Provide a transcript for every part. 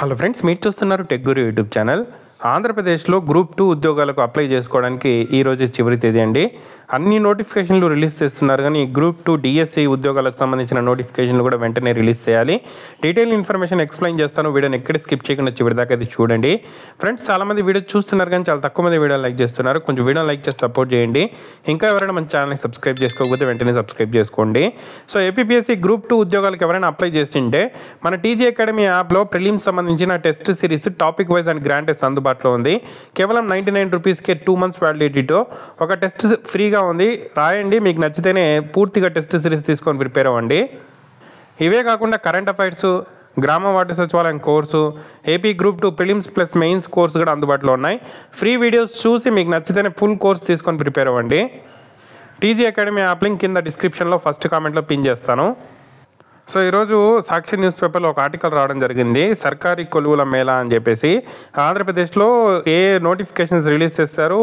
Hello friends, మీరు చూస్తున్నారు tech గురు YouTube channel. ఆంధ్రప్రదేశ్లో గ్రూప్ 2 ఉద్యోగాలకు అప్లై చేసుకోవడానికి ఈరోజు చివరి తేదీ అండి. అన్ని నోటిఫికేషన్లు రిలీజ్ చేస్తున్నారు, కానీ గ్రూప్ 2 డిఎస్సి ఉద్యోగాలకు సంబంధించిన నోటిఫికేషన్లు కూడా వెంటనే రిలీజ్ చేయాలి. డీటెయిల్ ఇన్ఫర్మేషన్ ఎక్స్ప్లెయిన్ చేస్తాను. వీడియోని ఎక్కడ స్కిప్ చేయకుండా చివరి దాకా అయితే చూడండి. ఫ్రెండ్స్, చాలామంది వీడియో చూస్తున్నారు, కానీ చాలా తక్కువ మంది వీడియో లైక్ చేస్తున్నారు. కొంచెం వీడియో లైక్ చేసి సపోర్ట్ చేయండి. ఇంకా ఎవరైనా మన ఛానల్ని సబ్స్క్రైబ్ చేసుకోకపోతే వెంటనే సబ్స్క్రైబ్ చేసుకోండి. సో ఏపీపీఎస్సీ గ్రూప్ 2 ఉద్యోగాలకు ఎవరైనా అప్లై చేస్తుంటే మన టీజీ అకాడమీ యాప్లో ప్రిలిమ్స్ సంబంధించిన test series topic wise and grand test అందుబాటులో ఉంది. కేవలం 99 రూపీస్కే 2 మంత్స్ వ్యాలిడిటీతో ఒక టెస్ట్ ఫ్రీగా ఉంది. రాయండి, మీకు నచ్చితేనే పూర్తిగా టెస్ట్ సిరీస్ తీసుకొని ప్రిపేర్ అవ్వండి. ఇవే కాకుండా కరెంట్ అఫైర్స్, గ్రామ వార్డు సచివాలయం course, AP group 2 prelims plus mains course కూడా అందుబాటులో ఉన్నాయి. ఫ్రీ వీడియోస్ చూసి మీకు నచ్చితేనే ఫుల్ కోర్స్ తీసుకొని ప్రిపేర్ అవ్వండి. టీజీ అకాడమీ యాప్ లింక్ కింద డిస్క్రిప్షన్లో ఫస్ట్ కామెంట్లో పిన్ చేస్తాను. సో ఈరోజు సాక్షి న్యూస్ పేపర్లో ఒక ఆర్టికల్ రావడం జరిగింది. సర్కారీ కొలువుల మేళా అని చెప్పేసి ఆంధ్రప్రదేశ్లో ఏ నోటిఫికేషన్స్ రిలీజ్ చేస్తారు,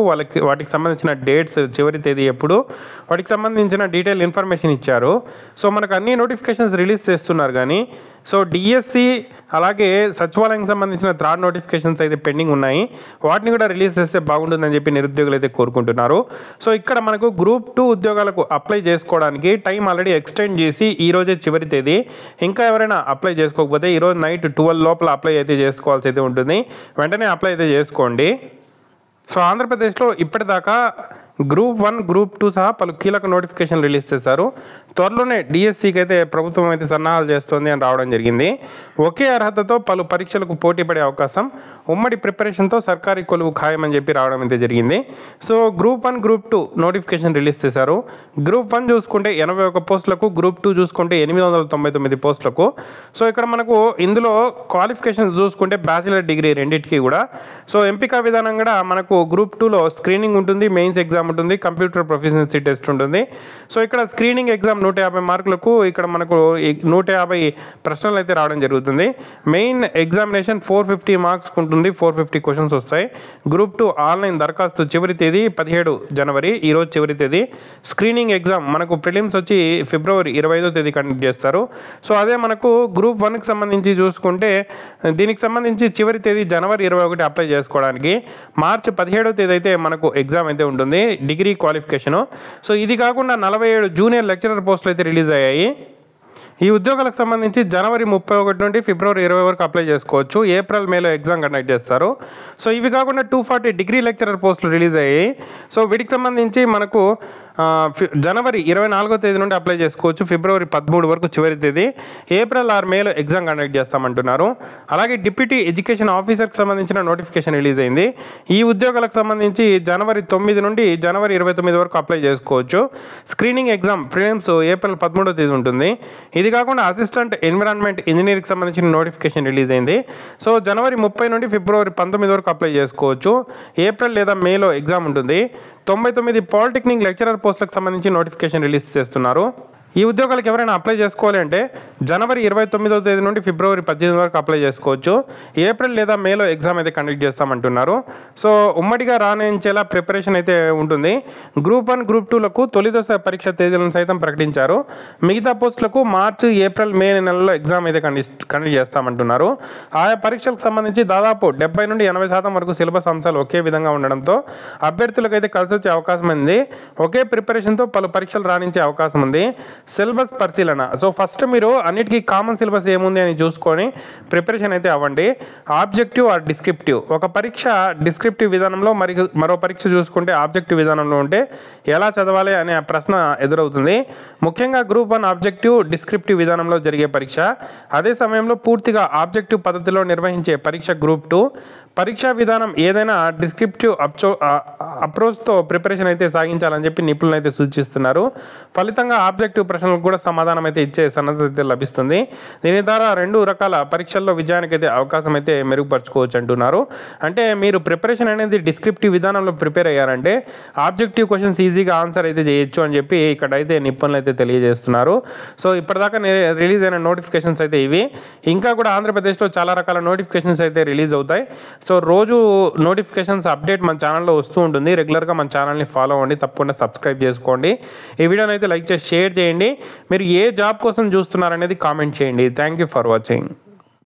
వాటికి సంబంధించిన డేట్స్, చివరి తేదీ ఎప్పుడు, వాటికి సంబంధించిన డీటెయిల్ ఇన్ఫర్మేషన్ ఇచ్చారు. సో మనకు అన్ని నోటిఫికేషన్స్ రిలీజ్ చేస్తున్నారు, కానీ సో డిఎస్సి అలాగే సచివాలయానికి సంబంధించిన థర్డ్ నోటిఫికేషన్స్ అయితే పెండింగ్ ఉన్నాయి. వాటిని కూడా రిలీజ్ చేస్తే బాగుంటుందని చెప్పి నిరుద్యోగులు అయితే కోరుకుంటున్నారు. సో ఇక్కడ మనకు గ్రూప్ 2 ఉద్యోగాలకు అప్లై చేసుకోవడానికి టైం ఆల్రెడీ ఎక్స్టెండ్ చేసి ఈరోజే చివరి తేదీ. ఇంకా ఎవరైనా అప్లై చేసుకోకపోతే ఈరోజు నైట్ 12 లోపల అప్లై అయితే చేసుకోవాల్సి అయితే ఉంటుంది. వెంటనే అప్లై అయితే చేసుకోండి. సో ఆంధ్రప్రదేశ్లో ఇప్పటిదాకా గ్రూప్ 1, గ్రూప్ 2 సహా పలు కీలక నోటిఫికేషన్ రిలీజ్ చేశారు. త్వరలోనే డిఎస్సికి అయితే ప్రభుత్వం అయితే సన్నాహాలు చేస్తుంది అని రావడం జరిగింది. ఒకే అర్హతతో పలు పరీక్షలకు పోటీ పడే అవకాశం, ఉమ్మడి ప్రిపరేషన్తో సర్కారీ కొలువు ఖాయమని చెప్పి రావడం అయితే జరిగింది. So group 1, group 2 notification release చేశారు. గ్రూప్ 1 చూసుకుంటే 81 పోస్టులకు, గ్రూప్ 2 చూసుకుంటే 899 పోస్టులకు. సో ఇక్కడ మనకు ఇందులో క్వాలిఫికేషన్స్ చూసుకుంటే బ్యాచిలర్ డిగ్రీ రెండింటికి కూడా. సో ఎంపిక విధానం కూడా మనకు గ్రూప్ 2లో స్క్రీనింగ్ ఉంటుంది, మెయిన్స్ ఎగ్జామ్ ఉంటుంది, కంప్యూటర్ ప్రొఫిషియన్సీ టెస్ట్ ఉంటుంది. సో ఇక్కడ స్క్రీనింగ్ ఎగ్జామ్ 150 మార్కులకు, ఇక్కడ మనకు 150 ప్రశ్నలు అయితే రావడం జరుగుతుంది. మెయిన్ ఎగ్జామినేషన్ 450 మార్క్స్ ఉంటుంది, 450 క్వశ్చన్స్ వస్తాయి. గ్రూప్ 2 ఆన్లైన్ దరఖాస్తు చివరి తేదీ 17 జనవరి, ఈరోజు చివరి తేదీ. స్క్రీనింగ్ ఎగ్జామ్ మనకు ప్రిలిమ్స్ వచ్చి ఫిబ్రవరి 25వ తేదీ కండక్ట్ చేస్తారు. సో అదే మనకు గ్రూప్ 1కి సంబంధించి చూసుకుంటే దీనికి సంబంధించి చివరి తేదీ జనవరి 21 అప్లై చేసుకోవడానికి. మార్చి 17వ తేదీ అయితే మనకు ఎగ్జామ్ అయితే ఉంటుంది, డిగ్రీ క్వాలిఫికేషను. సో ఇది కాకుండా 47 జూనియర్ లెక్చరర్ పోస్టులు అయితే రిలీజ్ అయ్యాయి. ఈ ఉద్యోగాలకు సంబంధించి జనవరి 31 నుండి ఫిబ్రవరి 20 వరకు అప్లై చేసుకోవచ్చు. ఏప్రిల్, మేలో ఎగ్జామ్ కండక్ట్ చేస్తారు. సో ఇవి కాకుండా 240 డిగ్రీ లెక్చరర్ పోస్టులు రిలీజ్ అయ్యాయి. సో వీటికి సంబంధించి మనకు జనవరి 24వ తేదీ నుండి అప్లై చేసుకోవచ్చు, ఫిబ్రవరి 13 వరకు చివరి తేదీ. ఏప్రిల్ ఆర్ మేలో ఎగ్జామ్ కండక్ట్ చేస్తామంటున్నారు. అలాగే డిప్యూటీ ఎడ్యుకేషన్ ఆఫీసర్కి సంబంధించిన నోటిఫికేషన్ రిలీజ్ అయింది. ఈ ఉద్యోగాలకు సంబంధించి జనవరి 9 నుండి జనవరి 29 వరకు అప్లై చేసుకోవచ్చు. స్క్రీనింగ్ ఎగ్జామ్ ప్రిలిమ్స్ ఏప్రిల్ 13వ తేదీ ఉంటుంది. ఇది కాకుండా అసిస్టెంట్ ఎన్విరాన్మెంట్ ఇంజనీర్కి సంబంధించిన నోటిఫికేషన్ రిలీజ్ అయింది. సో జనవరి 30 నుండి ఫిబ్రవరి 19 వరకు అప్లై చేసుకోవచ్చు. ఏప్రిల్ లేదా మేలో ఎగ్జామ్ ఉంటుంది. 99 పాలిటెక్నిక్ లెక్చరర్ పోస్టులకు సంబంధించి నోటిఫికేషన్ రిలీజ్ చేస్తున్నారు. ఈ ఉద్యోగాలకు ఎవరైనా అప్లై చేసుకోవాలి అంటే జనవరి 29వ తేదీ నుండి ఫిబ్రవరి 18 వరకు అప్లై చేసుకోవచ్చు. ఏప్రిల్ లేదా మేలో ఎగ్జామ్ అయితే కండక్ట్ చేస్తామంటున్నారు. సో ఉమ్మడిగా రాణించేలా ప్రిపరేషన్ అయితే ఉంటుంది. గ్రూప్ 1, గ్రూప్ 2లకు తొలి దశ పరీక్ష తేదీలను సైతం ప్రకటించారు. మిగతా పోస్టులకు మార్చి, ఏప్రిల్, మే నెలలో ఎగ్జామ్ అయితే కండక్ట్ చేస్తామంటున్నారు. ఆయా పరీక్షలకు సంబంధించి దాదాపు 70 నుండి 80% వరకు సిలబస్ అంశాలు ఒకే విధంగా ఉండడంతో అభ్యర్థులకు అయితే కలిసి వచ్చే అవకాశం ఉంది. ఒకే ప్రిపరేషన్తో పలు పరీక్షలు రాణించే అవకాశం ఉంది. సిలబస్ పరిశీలన. సో ఫస్ట్ మీరు అన్నిటికీ కామన్ సిలబస్ ఏముంది అని చూసుకొని ప్రిపరేషన్ అయితే అవ్వండి. ఆబ్జెక్టివ్ ఆర్ డిస్క్రిప్టివ్, ఒక పరీక్ష డిస్క్రిప్టివ్ విధానంలో, మరో పరీక్ష చూసుకుంటే ఆబ్జెక్టివ్ విధానంలో ఉంటే ఎలా చదవాలి అనే ప్రశ్న ఎదురవుతుంది. ముఖ్యంగా గ్రూప్ 1 ఆబ్జెక్టివ్, డిస్క్రిప్టివ్ విధానంలో జరిగే పరీక్ష. అదే సమయంలో పూర్తిగా ఆబ్జెక్టివ్ పద్ధతిలో నిర్వహించే పరీక్ష గ్రూప్ 2. పరీక్షా విధానం ఏదైనా డిస్క్రిప్టివ్ అప్రోచ్తో ప్రిపరేషన్ అయితే సాగించాలని చెప్పి నిపుణులు అయితే సూచిస్తున్నారు. ఫలితంగా ఆబ్జెక్టివ్ ప్రశ్నలకు కూడా సమాధానం అయితే ఇచ్చే సన్నద్ధత లభిస్తుంది. దీని ద్వారా 2 రకాల పరీక్షల్లో విజయానికైతే అవకాశం అయితే మెరుగుపరచుకోవచ్చు అంటున్నారు. అంటే మీరు ప్రిపరేషన్ అనేది డిస్క్రిప్టివ్ విధానంలో ప్రిపేర్ అయ్యారంటే ఆబ్జెక్టివ్ క్వశ్చన్స్ ఈజీగా ఆన్సర్ అయితే చేయొచ్చు అని చెప్పి ఇక్కడ అయితే నిపుణులు అయితే తెలియజేస్తున్నారు. సో ఇప్పటిదాకా రిలీజ్ అయిన నోటిఫికేషన్స్ అయితే ఇవి. ఇంకా కూడా ఆంధ్రప్రదేశ్లో చాలా రకాల నోటిఫికేషన్స్ అయితే రిలీజ్ అవుతాయి. సో రోజు నోటిఫికేషన్స్ అప్డేట్ మన ఛానల్లో వస్తూ ఉంటుంది. రెగ్యులర్గా మన ఛానల్ని ఫాలో అవ్వండి, తప్పకుండా సబ్స్క్రైబ్ చేసుకోండి. ఈ వీడియోని అయితే లైక్ చేసి షేర్ చేయండి. మీరు ఏ జాబ్ కోసం చూస్తున్నారనేది కామెంట్ చేయండి. Thank you for watching.